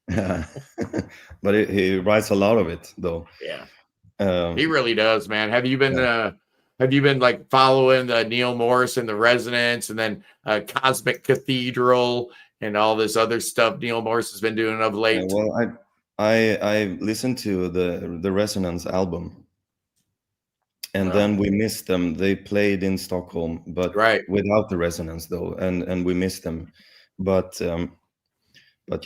But he writes a lot of it, though. Yeah, he really does, man. Have you been like following Neil Morris and the Resonance, and then Cosmic Cathedral and all this other stuff Neil Morris has been doing of late? Well, I listened to the Resonance album, and then we missed them. They played in Stockholm, but without the Resonance, though, and we missed them. But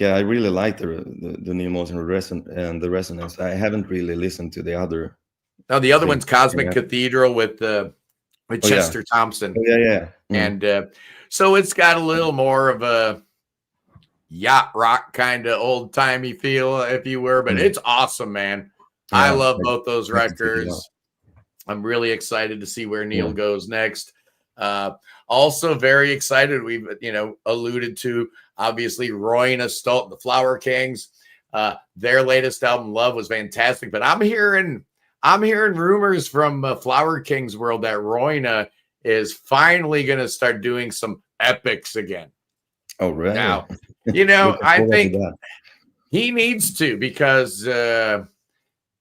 yeah, I really like the Neil Morris and the Resonance. I haven't really listened to the other. No, the other one's Cosmic Cathedral with Chester Thompson. And so it's got a little more of a yacht rock kind of old timey feel, if you were, but it's awesome, man. I love both those records. I'm really excited to see where Neil goes next. Also very excited. We've, alluded to, obviously, Roy and Stolt, the Flower Kings. Their latest album, Love, was fantastic, but I'm hearing rumors from Flower Kings world that Royna is finally going to start doing some epics again. Oh, really? Now, I think he needs to, because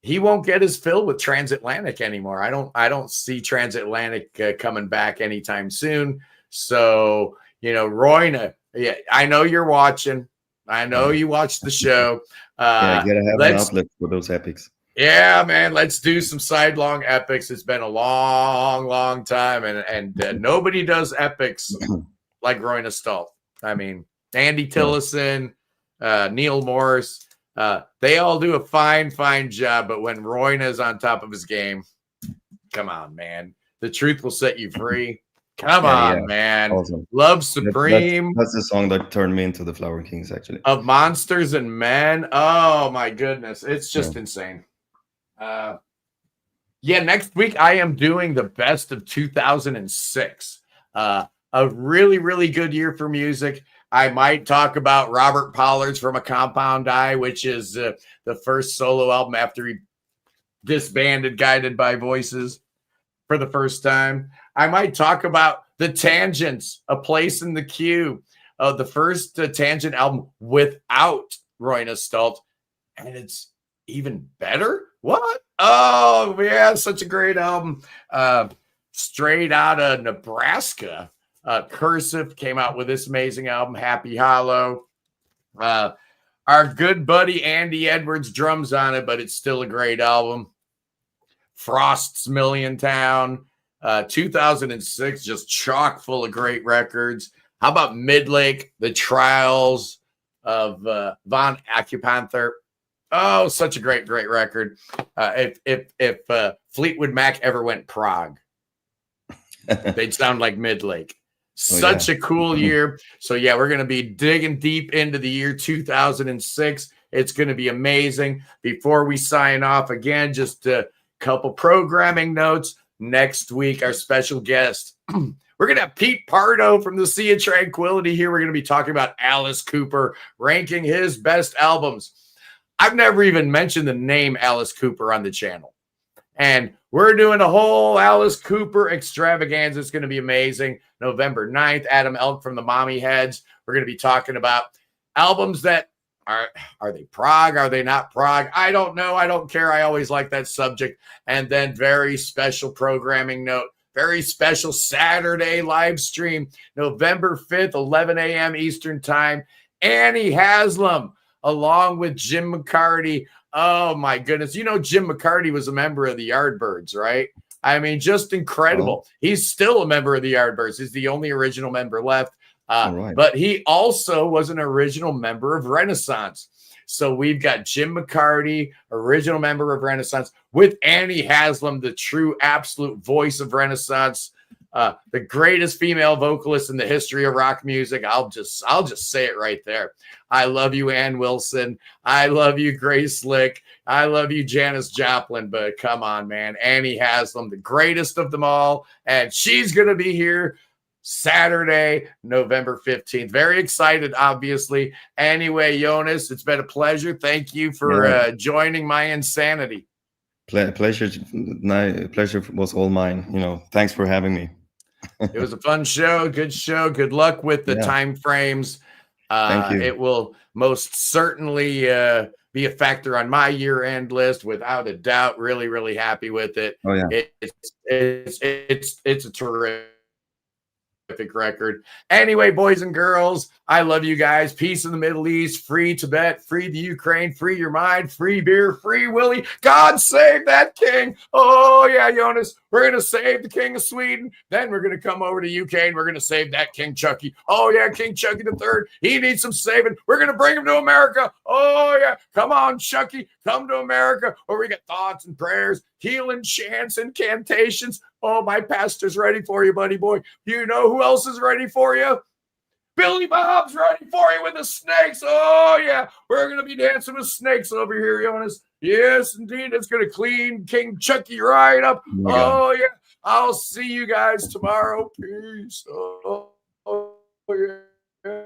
he won't get his fill with Transatlantic anymore. I don't see Transatlantic coming back anytime soon. So, Royna, I know you're watching. I know you watched the show. You gotta have an outlet for those epics. Yeah, man, let's do some sidelong epics. It's been a long, long time, and nobody does epics like Royna Stolt. I mean, Andy Tillison, Neil Morris, they all do a fine, fine job. But when Royna's on top of his game, come on, man. The truth will set you free. Come on, man. Awesome. Love Supreme. That's the song that turned me into the Flower Kings, actually. Of Monsters and Men. Oh, my goodness. It's just insane. Next week I am doing the best of 2006. A really, really good year for music. I might talk about Robert Pollard's From a Compound Eye, which is the first solo album after he disbanded Guided by Voices for the first time. I might talk about The Tangents, A Place in the Queue, the first Tangent album without Royna Stolt, and it's even better. What? Oh, yeah, such a great album. Straight out of Nebraska. Cursive came out with this amazing album, Happy Hollow. Our good buddy Andy Edwards drums on it, but it's still a great album. Frost's Million Town. 2006, just chock full of great records. How about Midlake, The Trials of Von Acupanther? Oh, such a great record. If Fleetwood Mac ever went prog, they'd sound like Midlake. Such a cool year. So, yeah, we're going to be digging deep into the year 2006. It's going to be amazing. Before we sign off, again, just a couple programming notes. Next week, our special guest, we're going to have Pete Pardo from the Sea of Tranquility here. We're going to be talking about Alice Cooper, ranking his best albums. I've never even mentioned the name Alice Cooper on the channel. And we're doing a whole Alice Cooper extravaganza. It's going to be amazing. November 9th, Adam Elk from the Mommy Heads. We're going to be talking about albums that are they prog? Are they not prog? I don't know. I don't care. I always like that subject. And then very special programming note, very special Saturday live stream, November 5th, 11 a.m. Eastern Time. Annie Haslam, along with Jim McCarty. Oh, my goodness. You know, Jim McCarty was a member of the Yardbirds, right? I mean, just incredible. He's still a member of the Yardbirds. He's the only original member left. But he also was an original member of Renaissance. So we've got Jim McCarty, original member of Renaissance, with Annie Haslam, the true absolute voice of Renaissance, the greatest female vocalist in the history of rock music. I'll just say it right there. I love you, Ann Wilson. I love you, Grace Slick. I love you, Janis Joplin. But come on, man. Annie Haslam, the greatest of them all. And she's going to be here Saturday, November 15th. Very excited, obviously. Anyway, Jonas, it's been a pleasure. Thank you for joining my insanity. Pleasure was all mine. You know, thanks for having me. It was a fun show. Good show. Good luck with the time frames. Thank you. It will most certainly be a factor on my year-end list, without a doubt. Really, really happy with it. Oh yeah, it's a terrific record. Anyway, boys and girls, I love you guys. Peace in the Middle East, free Tibet, free the Ukraine, free your mind, free beer, free Willie. God save that king. Oh yeah, Jonas, we're going to save the king of Sweden. Then we're going to come over to UK and we're going to save that King Chucky. Oh yeah, King Chucky the third. He needs some saving. We're going to bring him to America. Oh yeah, come on, Chucky, come to America, where we get thoughts and prayers, healing chants, incantations. Oh, my pastor's ready for you, buddy boy. You know who else is ready for you? Billy Bob's ready for you with the snakes. Oh, yeah. We're going to be dancing with snakes over here, Jonas. Yes, indeed. It's going to clean King Chucky right up. Oh, yeah. I'll see you guys tomorrow. Peace. Oh yeah.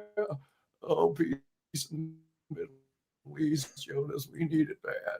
Oh, peace in the Middle East, Jonas. We need it bad.